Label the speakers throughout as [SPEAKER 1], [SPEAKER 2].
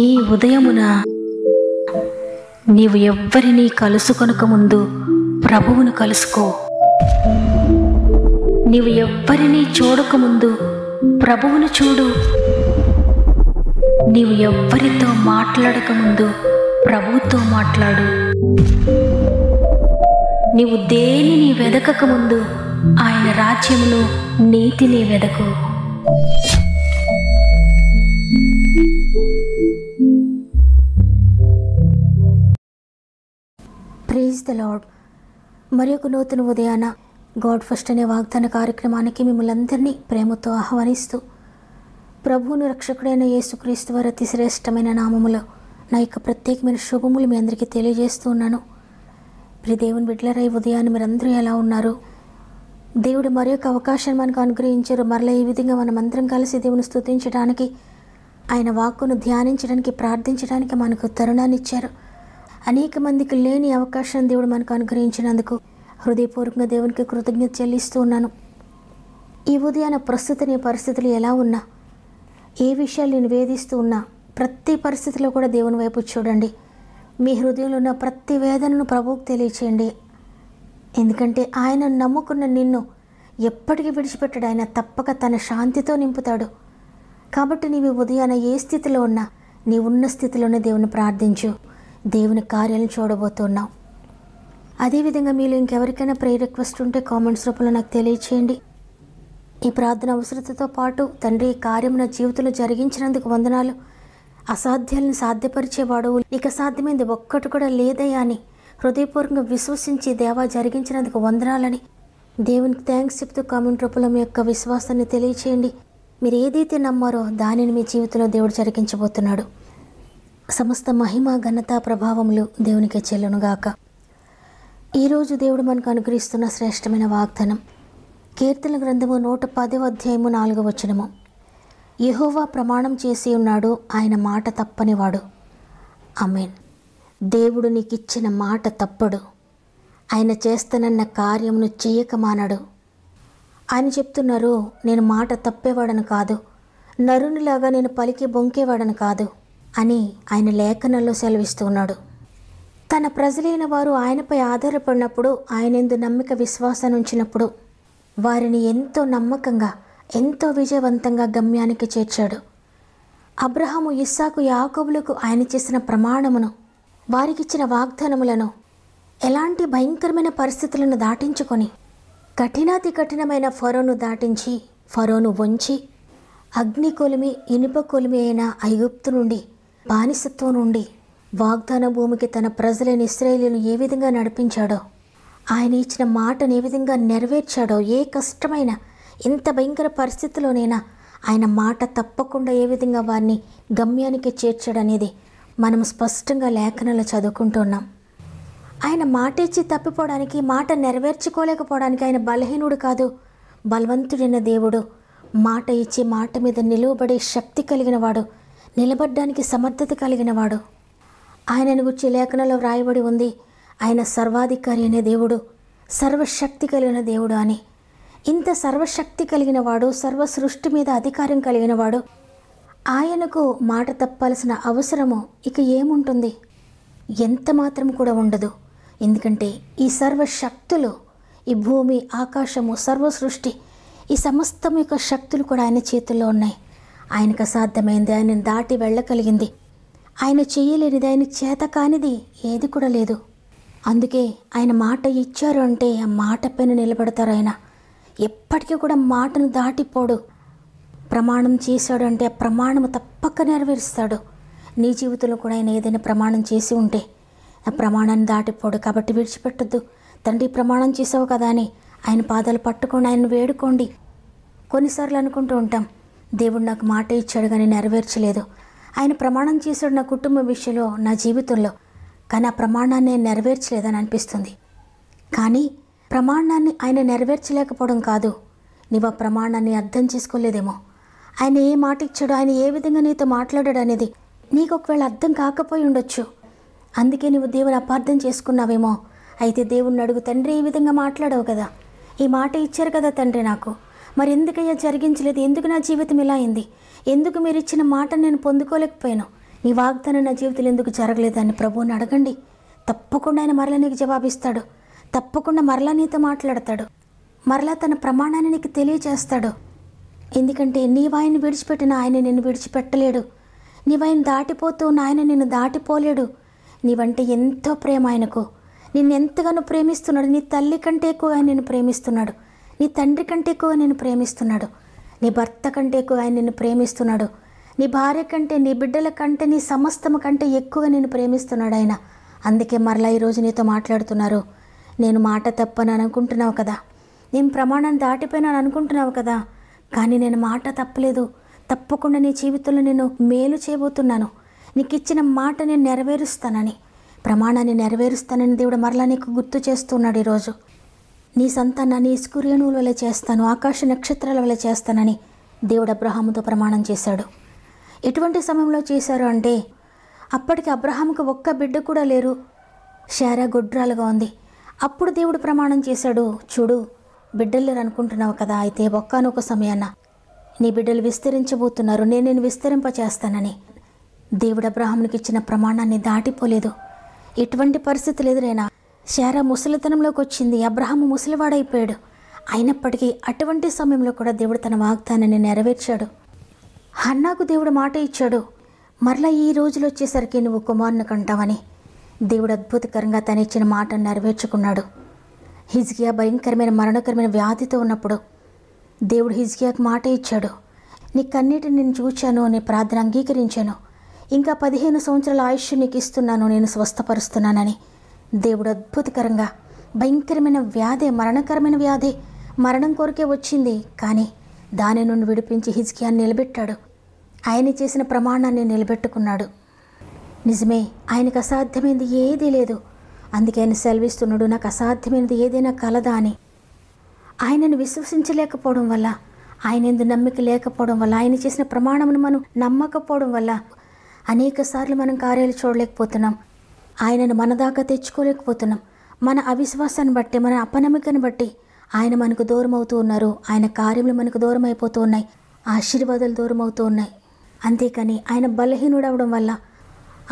[SPEAKER 1] ఈ ఉదయమున నీవు ఎవ్వరినీ కలుసుకొనక ముందు ప్రభువును కలుసుకో. నీవు ఎవ్వరినీ చూడకముందు ప్రభువును చూడు. నీవు ఎవ్వరితో మాట్లాడకముందు ప్రభువుతో మాట్లాడు. నీవు దేనిని వెదకకముందు ఆయన రాజ్యమును, నీతిని వెదకు. Praise the lord. మరి ఒక నూతన ఉదయాన గాడ్ ఫస్ట్ అనే వాగ్దాన కార్యక్రమానికి మిమ్మల్ని అందరినీ ప్రేమతో ఆహ్వానిస్తూ, ప్రభువును రక్షకుడైన యేసుక్రీస్తు వారి అతి శ్రేష్టమైన నామములో నా యొక్క ప్రత్యేకమైన శుభములు మీ అందరికీ తెలియజేస్తూ ఉన్నాను. ప్రియ దేవుని బిడ్డలారా, ఈ ఉదయాన్ని మీరందరూ ఎలా ఉన్నారు? దేవుడు మరి యొక్క అవకాశాన్ని మనకు అనుగ్రహించారు. మరలా ఈ విధంగా మనం అందరం కలిసి దేవుని స్తుతించడానికి, ఆయన వాక్కును ధ్యానించడానికి, ప్రార్థించడానికి మనకు తరుణాన్ని ఇచ్చారు. అనేక మందికి లేని అవకాశాన్ని దేవుడు మనకు అనుగ్రహించినందుకు హృదయపూర్వకంగా దేవునికి కృతజ్ఞత చెల్లిస్తూ ఉన్నాను. ఈ ఉదయాన ప్రస్తుత పరిస్థితులు ఎలా ఉన్నా, ఏ విషయాలు నేను వేధిస్తూ ఉన్నా, ప్రతి పరిస్థితిలో కూడా దేవుని వైపు చూడండి. మీ హృదయంలో ఉన్న ప్రతి వేదనను ప్రభువుకు తెలియచేయండి. ఎందుకంటే ఆయన నమ్ముకున్న నిన్ను ఎప్పటికీ విడిచిపెట్టాడు. ఆయన తప్పక తన శాంతితో నింపుతాడు. కాబట్టి నీవు ఉదయాన ఏ స్థితిలో ఉన్నా, నీ ఉన్న స్థితిలోనే దేవుని ప్రార్థించు. దేవుని కార్యాలను చూడబోతున్నావు. అదేవిధంగా మీలో ఇంకెవరికైనా ప్రేయర్ రిక్వెస్ట్ ఉంటే కామెంట్స్ రూపంలో నాకు తెలియచేయండి. ఈ ప్రార్థన అవసరతతో పాటు, తండ్రి ఈ కార్యం నా జీవితంలో జరిగించినందుకు వందనాలు. అసాధ్యాలను సాధ్యపరిచేవాడు, ఇక సాధ్యమైంది ఒక్కటి కూడా లేదయ్యా అని హృదయపూర్వకంగా విశ్వసించి దేవా జరిగించినందుకు వందనాలని దేవునికి థ్యాంక్స్ చెప్తూ కామెంట్ రూపంలో మీ యొక్క విశ్వాసాన్ని తెలియచేయండి. మీరు ఏదైతే నమ్మారో దానిని మీ జీవితంలో దేవుడు జరిగించబోతున్నాడు. సమస్త మహిమ, ఘనత, ప్రభావములు దేవునికే చెల్లునుగాక. ఈరోజు దేవుడు మనకు అనుగ్రహిస్తున్న శ్రేష్టమైన వాగ్దానం కీర్తన గ్రంథము 110వ అధ్యాయము 4వ వచనము. యెహోవా ప్రమాణం చేసి ఉన్నాడు, ఆయన మాట తప్పనివాడు. ఆమేన్. దేవుడు నీకిచ్చిన మాట తప్పడు. ఆయన చేస్తానన్న కార్యమును చేయక మానడు. ఆయన చెప్తున్నారు, నేను మాట తప్పేవాడను కాదు, నరునిలాగా నేను పలికి బొంకేవాడను కాదు అని ఆయన లేఖనంలో సెలవిస్తూ ఉన్నాడు. తన ప్రజలైన వారు ఆయనపై ఆధారపడినప్పుడు, ఆయనందు నమ్మిక విశ్వాసాన్ని ఉంచినప్పుడు వారిని ఎంతో నమ్మకంగా, ఎంతో విజయవంతంగా గమ్యానికి చేర్చాడు. అబ్రహాము, ఇస్సాకు, యాకోబులకు ఆయన చేసిన ప్రమాణమును, వారికిచ్చిన వాగ్దానములను, ఎలాంటి భయంకరమైన పరిస్థితులను దాటించుకొని కఠినాతి కఠినమైన ఫరోను దాటించి, ఫరోను వంచి, అగ్ని కొలిమి, ఇనుప కొలిమి అయిన ఐగుప్తు నుండి, బానిసత్వం నుండి వాగ్దాన భూమికి తన ప్రజలైన ఇశ్రాయేలును ఏ విధంగా నడిపించాడో, ఆయన ఇచ్చిన మాటను ఏ విధంగా నెరవేర్చాడో, ఏ కష్టమైన ఎంత భయంకర పరిస్థితిలోనైనా ఆయన మాట తప్పకుండా ఏ విధంగా వారిని గమ్యానికి చేర్చాడనేది మనం స్పష్టంగా లేఖనాలు చదువుకుంటున్నాం. ఆయన మాట ఇచ్చి తప్పిపోవడానికి, మాట నెరవేర్చుకోలేకపోవడానికి ఆయన బలహీనుడు కాదు, బలవంతుడైన దేవుడు. మాట ఇచ్చి మాట మీద నిలువబడే శక్తి కలిగినవాడు, నిలబడ్డానికి సమర్థత కలిగినవాడు. ఆయనను గురించి లేఖనంలో వ్రాయబడి ఉంది, ఆయన సర్వాధికారి అనే దేవుడు, సర్వశక్తి కలిగిన దేవుడు అని. ఇంత సర్వశక్తి కలిగిన వాడు, సర్వ సృష్టి మీద అధికారం కలిగిన వాడు, ఆయనకు మాట తప్పాల్సిన అవసరము ఇక ఏముంటుంది? ఎంత మాత్రం కూడా ఉండదు. ఎందుకంటే ఈ సర్వశక్తులు, ఈ భూమి, ఆకాశము, సర్వ సృష్టి, ఈ సమస్తం యొక్క శక్తులు కూడా ఆయన చేతుల్లో ఉన్నాయి. ఆయనకు అసాధ్యమైంది, ఆయనను దాటి వెళ్ళగలిగింది, ఆయన చేయలేనిది, ఆయన చేత కానిది ఏది కూడా లేదు. అందుకే ఆయన మాట ఇచ్చారు అంటే ఆ మాట పైన నిలబడతారు. ఆయన ఎప్పటికీ కూడా మాటను దాటిపోడు. ప్రమాణం చేశాడు అంటే ఆ ప్రమాణము తప్పక నెరవేరుస్తాడు. నీ జీవితంలో కూడా ఆయన ఏదైనా ప్రమాణం చేసి ఉంటే ఆ ప్రమాణాన్ని దాటిపోడు. కాబట్టి విడిచిపెట్టద్దు. తండ్రి ప్రమాణం చేసావు కదా అని ఆయన పాదాలు పట్టుకొని ఆయన్ని వేడుకోండి. కొన్నిసార్లు అనుకుంటూ ఉంటాం, దేవుడు నాకు మాట ఇచ్చాడు కానీ నెరవేర్చలేదు. ఆయన ప్రమాణం చేశాడు నా కుటుంబ విషయంలో, నా జీవితంలో, కానీ ఆ ప్రమాణాన్ని నెరవేర్చలేదని అనిపిస్తుంది. కానీ ప్రమాణాన్ని ఆయన నెరవేర్చలేకపోవడం కాదు, నీవు ఆ ప్రమాణాన్ని అర్థం చేసుకోలేదేమో. ఆయన ఏ మాట ఇచ్చాడో, ఆయన ఏ విధంగా నీతో మాట్లాడాడు అనేది నీకు ఒకవేళ అర్థం కాకపోయి ఉండొచ్చు. అందుకే నువ్వు దేవుని అపార్థం చేసుకున్నావేమో. అయితే దేవుణ్ణి అడుగు, తండ్రి ఈ విధంగా మాట్లాడావు కదా, ఈ మాట ఇచ్చారు కదా తండ్రి నాకు, మరి ఎందుకయ్యా జరిగించలేదు, ఎందుకు నా జీవితం ఇలా అయింది, ఎందుకు మీరు ఇచ్చిన మాట నేను పొందుకోలేకపోయాను, నీ వాగ్దానం నా జీవితంలో ఎందుకు జరగలేదని ప్రభువుని అడగండి. తప్పకుండా ఆయన మరలా నీకు జవాబిస్తాడు. తప్పకుండా మరలా నీతో మాట్లాడతాడు. మరలా తన ప్రమాణాన్ని నీకు తెలియజేస్తాడు. ఎందుకంటే నీవాయన్ని విడిచిపెట్టిన ఆయన నిన్ను విడిచిపెట్టలేడు. నీవాయన దాటిపోతూ ఉన్న ఆయన నిన్ను దాటిపోలేడు. నీవంటే ఎంతో ప్రేమ ఆయనకు. నిన్ను ఎంతగానో ప్రేమిస్తున్నాడు. నీ తల్లి కంటే ఎక్కువగా ఆయన నిన్ను ప్రేమిస్తున్నాడు. నీ తండ్రి కంటే ఎక్కువగా నిన్ను ప్రేమిస్తున్నాడు. నీ భర్త కంటే ఎక్కువగా ఆయన నిన్ను ప్రేమిస్తున్నాడు. నీ భార్య కంటే, నీ బిడ్డల కంటే, నీ సమస్తము కంటే ఎక్కువగా నిన్ను ప్రేమిస్తున్నాడు ఆయన. అందుకే మరలా ఈరోజు నీతో మాట్లాడుతున్నారు. నేను మాట తప్పని అనుకుంటున్నావు కదా, నేను ప్రమాణాన్ని దాటిపోయినాను అనుకుంటున్నావు కదా, కానీ నేను మాట తప్పలేదు. తప్పకుండా నీ జీవితంలో నేను మేలు చేయబోతున్నాను. నీకు ఇచ్చిన మాట నేను నెరవేరుస్తానని, ప్రమాణాన్ని నెరవేరుస్తానని దేవుడు మరలా నీకు గుర్తు చేస్తున్నాడు. ఈరోజు నీ సంతానాన్ని ఇసుక రేణువుల వలె చేస్తాను, ఆకాశ నక్షత్రాల వలె చేస్తానని దేవుడు అబ్రహాముతో ప్రమాణం చేశాడు. ఎటువంటి సమయంలో చేశారు అంటే, అప్పటికి అబ్రహాముకు ఒక్క బిడ్డ కూడా లేరు. శారా గొడ్రాలుగా ఉంది. అప్పుడు దేవుడు ప్రమాణం చేశాడు, చూడు బిడ్డలు లేరు అనుకుంటున్నావు కదా, అయితే ఒక్కనొక సమయాన నీ బిడ్డలు విస్తరించబోతున్నారు, నేను విస్తరింపచేస్తానని. దేవుడు అబ్రహామునికి ఇచ్చిన ప్రమాణాన్ని దాటిపోలేదు. ఎటువంటి పరిస్థితులు ఎదురైనా శారా ముసలితనంలోకి వచ్చింది, అబ్రహాము ముసలివాడైపోయాడు. అయినప్పటికీ అటువంటి సమయంలో కూడా దేవుడు తన వాగ్దానాన్ని నెరవేర్చాడు. హన్నాకు దేవుడు మాట ఇచ్చాడు, మరలా ఈ రోజులు వచ్చేసరికి నువ్వు కుమారుని కంటావని. దేవుడు అద్భుతకరంగా తను ఇచ్చిన మాటను నెరవేర్చుకున్నాడు. హిజ్కియా భయంకరమైన మరణకరమైన వ్యాధితో ఉన్నప్పుడు దేవుడు హిజ్కియాకు మాట ఇచ్చాడు, నీ కన్నీటిని నేను చూచాను, నీ ప్రార్థన అంగీకరించాను, ఇంకా 15 సంవత్సరాల ఆయుష్ నీకు ఇస్తున్నాను, నేను స్వస్థపరుస్తున్నానని. దేవుడు అద్భుతకరంగా భయంకరమైన వ్యాధి, మరణకరమైన వ్యాధి, మరణం కొరకే వచ్చింది, కానీ దాని నుండి విడిపించి హిజ్కియాని నిలబెట్టాడు. ఆయన చేసిన ప్రమాణాన్ని నిలబెట్టుకున్నాడు. నిజమే, ఆయనకు అసాధ్యమైనది ఏదీ లేదు. అందుకే ఆయన సెలవిస్తున్నాడు, నాకు అసాధ్యమైనది ఏదైనా కలదా అని. ఆయనను విశ్వసించలేకపోవడం వల్ల, ఆయన ఎందు నమ్మిక లేకపోవడం వల్ల, ఆయన చేసిన ప్రమాణమును మనం నమ్మకపోవడం వల్ల అనేక సార్లు మనం కార్యాలు చూడలేకపోతున్నాం. ఆయనను మన దాకా తెచ్చుకోలేకపోతున్నాం. మన అవిశ్వాసాన్ని బట్టి, మన అపనమ్మికను బట్టి ఆయన మనకు దూరం అవుతూ ఉన్నారు. ఆయన కార్యములు మనకు దూరం అయిపోతూ ఉన్నాయి. ఆశీర్వాదాలు దూరం అవుతూ ఉన్నాయి. అంతేకాని ఆయన బలహీనుడు అవడం వల్ల,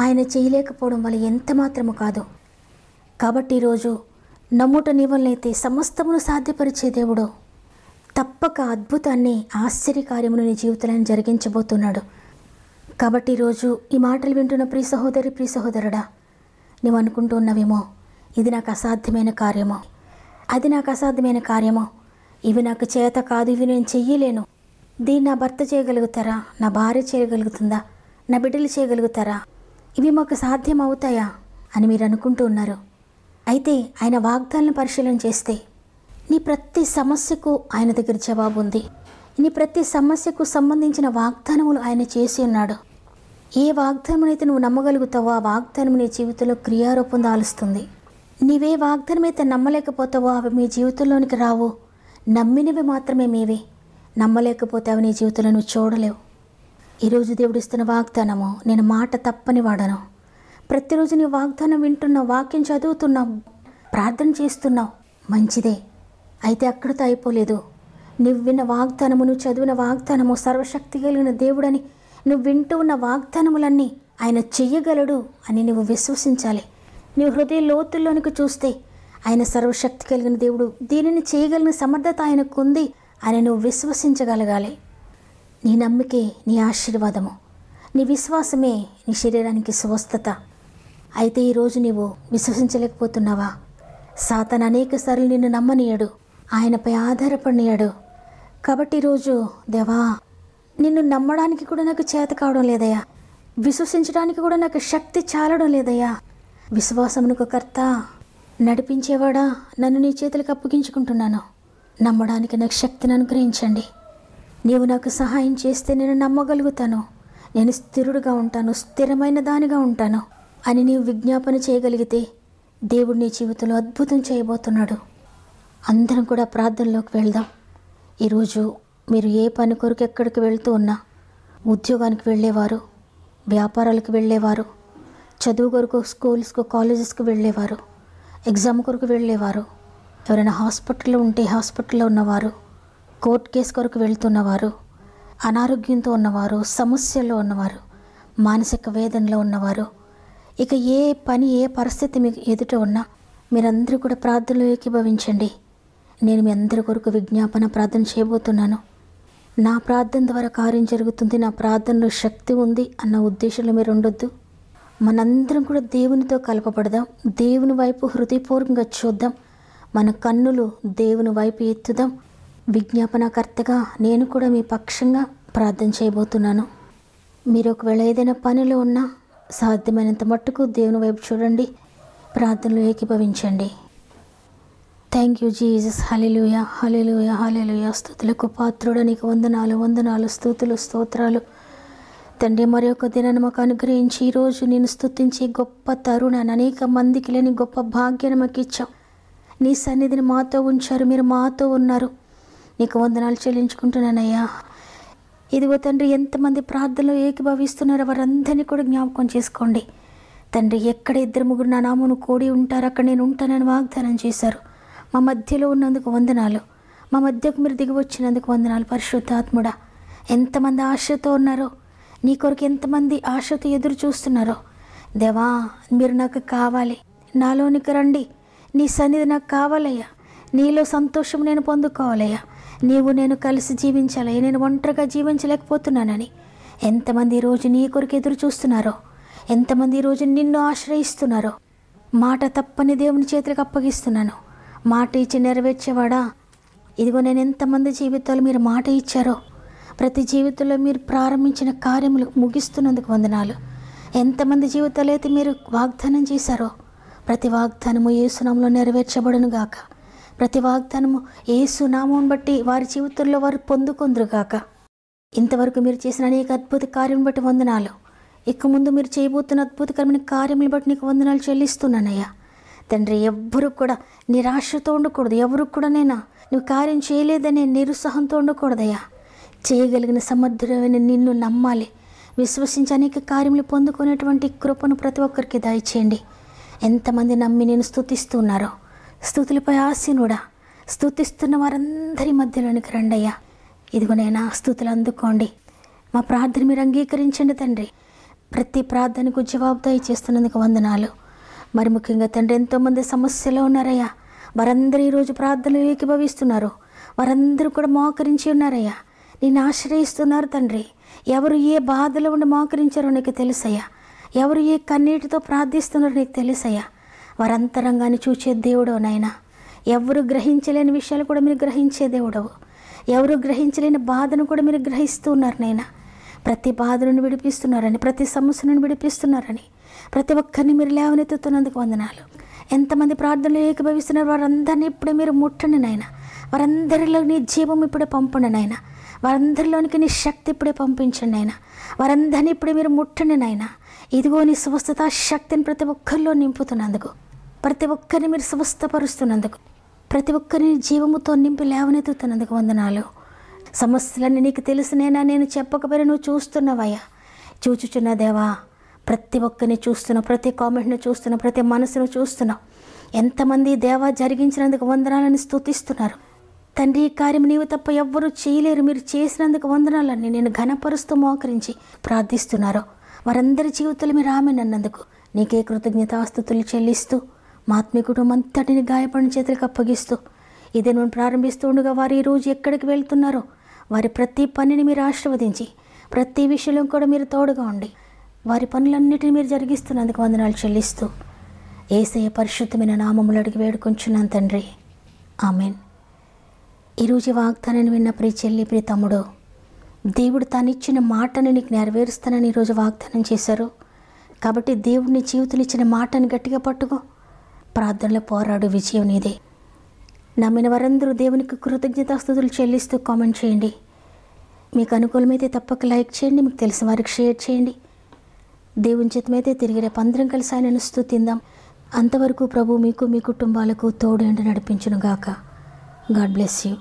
[SPEAKER 1] ఆయన చేయలేకపోవడం వల్ల ఎంత మాత్రము కాదు. కాబట్టి ఈరోజు నమ్ముట నీ వలనైతే సమస్తమును సాధ్యపరిచే దేవుడు తప్పక అద్భుతాన్ని, ఆశ్చర్యకార్యమును నీ జీవితంలో జరిగించబోతున్నాడు. కాబట్టి ఈరోజు ఈ మాటలు వింటున్న ప్రియ సహోదరి, ప్రియ సహోదరుడా, నువ్వు అనుకుంటూ ఉన్నవేమో, ఇది నాకు అసాధ్యమైన కార్యమో, అది నాకు అసాధ్యమైన కార్యమో, ఇవి నాకు చేత కాదు, ఇవి నేను చెయ్యలేను, దీన్ని నా భర్త చేయగలుగుతారా, నా భార్య చేయగలుగుతుందా, నా బిడ్డలు చేయగలుగుతారా, ఇవి మాకు సాధ్యం అవుతాయా అని మీరు అనుకుంటూ ఉన్నారు. అయితే ఆయన వాగ్దానాలను పరిశీలన చేస్తే నీ ప్రతి సమస్యకు ఆయన దగ్గర జవాబు ఉంది. నీ ప్రతి సమస్యకు సంబంధించిన వాగ్దానములు ఆయన చేసి ఉన్నాడు. ఏ వాగ్దానమునైతే నువ్వు నమ్మగలుగుతావో ఆ వాగ్దానం నీ జీవితంలో క్రియారూపం దాలుస్తుంది. నీవే వాగ్దానం అయితే నమ్మలేకపోతావో అవి మీ జీవితంలోనికి రావు. నమ్మినవి మాత్రమే మీవి. నమ్మలేకపోతే అవి నీ జీవితంలో నువ్వు చూడలేవు. ఈరోజు దేవుడు ఇస్తున్న వాగ్దానము, నేను మాట తప్పని వాడను. ప్రతిరోజు నీ వాగ్దానం వింటున్నావు, వాక్యం చదువుతున్నావు, ప్రార్థన చేస్తున్నావు, మంచిదే. అయితే అక్కడితో అయిపోలేదు. నువ్వు విన్న వాగ్దానము, నువ్వు చదివిన వాగ్దానము సర్వశక్తి కలిగిన దేవుడని, నువ్వు వింటూ ఉన్న వాగ్దానములన్నీ ఆయన చెయ్యగలడు అని నువ్వు విశ్వసించాలి. నువ్వు హృదయ లోతుల్లోనికి చూస్తే ఆయన సర్వశక్తి కలిగిన దేవుడు, దీనిని చేయగలిగిన సమర్థత ఆయనకు ఉంది అని నువ్వు విశ్వసించగలగాలి. నీ నమ్మికే నీ ఆశీర్వాదము, నీ విశ్వాసమే నీ శరీరానికి స్వస్థత. అయితే ఈరోజు నీవు విశ్వసించలేకపోతున్నావా? సాతాను అనేక సార్లు నిన్ను నమ్మనీయడు, ఆయనపై ఆధారపడినీయడు. కాబట్టి ఈరోజు దేవా, నిన్ను నమ్మడానికి కూడా నాకు చేత కావడం లేదయ్యా, విశ్వసించడానికి కూడా నాకు శక్తి చాలడం లేదయ్యా. విశ్వాసమునకు కర్త, నడిపించేవాడా, నన్ను నీ చేతులకు అప్పగించుకుంటున్నాను. నమ్మడానికి నాకు శక్తిని అనుగ్రహించండి. నీవు నాకు సహాయం చేస్తే నేను నమ్మగలుగుతాను, నేను స్థిరుడుగా ఉంటాను, స్థిరమైన దానిగా ఉంటాను అని నీవు విజ్ఞాపన చేయగలిగితే దేవుడు నీ జీవితంలో అద్భుతం చేయబోతున్నాడు. అందరం కూడా ప్రార్థనలోకి వెళ్దాం. ఈరోజు మీరు ఏ పని కొరకు ఎక్కడికి వెళ్తూ ఉన్నా, ఉద్యోగానికి వెళ్ళేవారు, వ్యాపారాలకు వెళ్ళేవారు, చదువు కొరకు స్కూల్స్కు కాలేజెస్కు వెళ్ళేవారు, ఎగ్జామ్ కొరకు వెళ్ళేవారు, ఎవరైనా హాస్పిటల్లో ఉంటే హాస్పిటల్లో ఉన్నవారు, కోర్టు కేసు కొరకు వెళ్తున్నవారు, అనారోగ్యంతో ఉన్నవారు, సమస్యల్లో ఉన్నవారు, మానసిక వేదనలో ఉన్నవారు, ఇక ఏ పని ఏ పరిస్థితి మీకు ఎదుట ఉన్నా మీరందరూ కూడా ప్రార్థనలో ఏకీభవించండి. నేను మీ అందరి కొరకు విజ్ఞాపన ప్రార్థన చేయబోతున్నాను. నా ప్రార్థన ద్వారా కార్యం జరుగుతుంది, నా ప్రార్థనలో శక్తి ఉంది అన్న ఉద్దేశంలో మీరు ఉండొద్దు. మనందరం కూడా దేవునితో కలపబడదాం. దేవుని వైపు హృదయపూర్వకంగా చూద్దాం. మన కన్నులు దేవుని వైపు ఎత్తుదాం. విజ్ఞాపనకర్తగా నేను కూడా మీ పక్షంగా ప్రార్థన చేయబోతున్నాను. మీరు ఒకవేళ ఏదైనా పనిలో ఉన్నా సాధ్యమైనంత మట్టుకు దేవుని వైపు చూడండి, ప్రార్థనలో ఏకీభవించండి. Thank you Jesus. Hallelujah, hallelujah, hallelujah. స్తుతులకు పాత్రుడా నీకు వందనాలు, వందనాలు, స్తుతులు, స్తోత్రాలు తండ్రి. మరి ఒక దినాన్ని మాకు అనుగ్రహించి ఈరోజు నేను స్తుతించే గొప్ప తరుణాన్ని, అనేక మందికి లేని గొప్ప భాగ్యాన్ని మాకు ఇచ్చావు. నీ సన్నిధిని మాతో ఉంచారు, మీరు మాతో ఉన్నారు. నీకు వందనాలు చెల్లించుకుంటున్నానయ్యా. ఇదిగో తండ్రి, ఎంతమంది ప్రార్థనలో ఏకీభవిస్తున్నారో వారందరినీ కూడా జ్ఞాపకం చేసుకోండి తండ్రి. ఎక్కడ 2-3 నా నామమున కూడి ఉంటారు అక్కడ నేను ఉంటానని వాగ్దానం చేశారు. మా మధ్యలో ఉన్నందుకు వందనాలు. మా మధ్యకు మీరు దిగి వచ్చినందుకు వందనాలు. పరిశుద్ధాత్ముడా, ఎంతమంది ఆశతో ఉన్నారో, నీ కొరకు ఎంతమంది ఆశతో ఎదురు చూస్తున్నారో దేవా, మీరు నాకు కావాలి, నాలోనికి రండి. నీ సన్నిధి నాకు కావాలయ్యా. నీలో సంతోషం నేను పొందుకోవాలయ్యా. నీవు నేను కలిసి జీవించాలయ్యా. నేను ఒంటరిగా జీవించలేకపోతున్నానని ఎంతమంది ఈరోజు నీ కొరకు ఎదురు చూస్తున్నారో, ఎంతమంది ఈరోజు నిన్ను ఆశ్రయిస్తున్నారో, మాట తప్పని దేవుని చేతులకు అప్పగిస్తున్నాను. మాట ఇచ్చి నెరవేర్చేవాడా, ఇదిగో నేను ఎంతమంది జీవితాలు మీరు మాట ఇచ్చారో, ప్రతి జీవితంలో మీరు ప్రారంభించిన కార్యములు ముగిస్తున్నందుకు వందనాలు. ఎంతమంది జీవితాలు అయితే మీరు వాగ్దానం చేశారో ప్రతి వాగ్దానము యేసు నామములో నెరవేర్చబడును గాక. ప్రతి వాగ్దానము యేసు నామమును బట్టి వారి జీవితంలో వారు పొందుకొందురు గాక. ఇంతవరకు మీరు చేసిన అనేక అద్భుత కార్యం బట్టి వందనాలు. ఇక ముందు మీరు చేయబోతున్న అద్భుతకరమైన కార్యములు బట్టి నీకు వందనాలు చెల్లిస్తున్నానయ్యా. తండ్రి, ఎవ్వరూ కూడా నిరాశతో ఉండకూడదు. ఎవరు కూడా నువ్వు కార్యం చేయలేదనే నిరుత్సాహంతో ఉండకూడదయ్యా. చేయగలిగిన సమర్థుడైన నిన్ను నమ్మాలి, విశ్వసించి అనేక కార్యములు పొందుకునేటువంటి కృపను ప్రతి ఒక్కరికి దయచేయండి. ఎంతమంది నమ్మి నేను స్తుతిస్తున్నారో, స్తుతులపై ఆసీనుడా, స్తుతిస్తున్న వారందరి మధ్యలోనికి రండయ్యా. ఇదిగోనైనా స్తుతులు అందుకోండి. మా ప్రార్థన మీరు అంగీకరించండి తండ్రి. ప్రతి ప్రార్థనకు జవాబు దయచేస్తున్నందుకు వందనాలు. మరి ముఖ్యంగా తండ్రి, ఎంతోమంది సమస్యలో ఉన్నారయ్యా. వారందరూ ఈరోజు ప్రార్థనలు ఏకీభవిస్తున్నారు. వారందరూ కూడా మోకరించి ఉన్నారయ్యా. నిన్ను ఆశ్రయిస్తున్నారు తండ్రి. ఎవరు ఏ బాధలో ఉండి మోకరించారో నీకు తెలుసయ్యా. ఎవరు ఏ కన్నీటితో ప్రార్థిస్తున్నారో నీకు తెలుసయ్యా. వారంతరంగాన్ని చూచే దేవుడవు నాయనా. ఎవరు గ్రహించలేని విషయాలు కూడా మీరు గ్రహించే దేవుడవు. ఎవరు గ్రహించలేని బాధను కూడా మీరు గ్రహిస్తూ ఉన్నారు నాయనా. ప్రతి బాధలను విడిపిస్తున్నారని, ప్రతి సమస్యను విడిపిస్తున్నారని ప్రతి ఒక్కరిని మీరు లేవనెత్తుతున్నందుకు వందనాలు. ఎంతమంది ప్రార్థనలు ఏకీభవిస్తున్నారు వారందరినీ ఇప్పుడే మీరు ముట్టండి నాయన. వారందరిలో నీ జీవం ఇప్పుడే పంపండి నాయన. వారందరిలోనికి నీ శక్తి ఇప్పుడే పంపించండి నాయన. వారందరినీ ఇప్పుడే మీరు ముట్టండి నాయన. ఇదిగో నీ స్వస్థత శక్తిని ప్రతి ఒక్కరిలో నింపుతున్నందుకు, ప్రతి ఒక్కరిని మీరు స్వస్థపరుస్తున్నందుకు, ప్రతి ఒక్కరిని జీవముతో నింపి లేవనెత్తుతున్నందుకు వందనాలు. సమస్యలన్నీ నీకు తెలిసినైనా నేను చెప్పకపోయినా నువ్వు చూస్తున్నావయ్యా. చూచుచున్న దేవా, ప్రతి ఒక్కరిని చూస్తున్నావు, ప్రతి కామెంట్ను చూస్తున్నావు, ప్రతి మనసును చూస్తున్నావు. ఎంతమంది దేవా జరిగించినందుకు వందనాలని స్తుతిస్తున్నారు తండ్రి. ఈ కార్యం నీవు తప్ప ఎవ్వరూ చేయలేరు, మీరు చేసినందుకు వందనాలని నేను ఘనపరుస్తూ మోకరించి ప్రార్థిస్తున్నారు. వారందరి జీవితాలు మీరు ఆమెనన్నందుకు నీకే కృతజ్ఞతాస్తుతులు చెల్లిస్తూ, మా ఆత్మీయ కుటుంబం అంతటిని గాయపడిన చేతులకు అప్పగిస్తూ, ఇదే నువ్వు ప్రారంభిస్తూ ఉండగా వారు ఈరోజు ఎక్కడికి వెళ్తున్నారో వారి ప్రతి పనిని మీరు ఆశీర్వదించి, ప్రతి విషయంలో కూడా మీరు తోడుగా ఉండి వారి పనులన్నిటిని మీరు జరిగిస్తున్నందుకు వందనాలు చెల్లిస్తూ, యేసయ్య పరిశుద్ధమైన నామములు అడిగి వేడుకొంచున్నాను తండ్రి, ఆమెన్. ఈరోజు వాగ్దానాన్ని విన్న ప్రియ చెల్లి, ప్రియ తమ్ముడు, దేవుడు తానిచ్చిన మాటను నీకు నెరవేరుస్తానని ఈరోజు వాగ్దానం చేశారు. కాబట్టి దేవుడిని జీవితంలో ఇచ్చిన మాటను గట్టిగా పట్టుకో. ప్రార్థనలో పోరాడు, విజయం నీదే. నమ్మిన వారందరూ దేవునికి కృతజ్ఞతాస్తుతులు చెల్లిస్తూ కామెంట్ చేయండి. మీకు అనుకూలమైతే తప్పక లైక్ చేయండి, మీకు తెలిసిన వారికి షేర్ చేయండి. దేవుని చిత్తమైతే తిరిగి రేపు అందరం కలిసి ఆయనను స్తుతిందాం. అంతవరకు ప్రభు మీకు మీ కుటుంబాలకు తోడు ఎండు నడిపించును గాక. God bless you.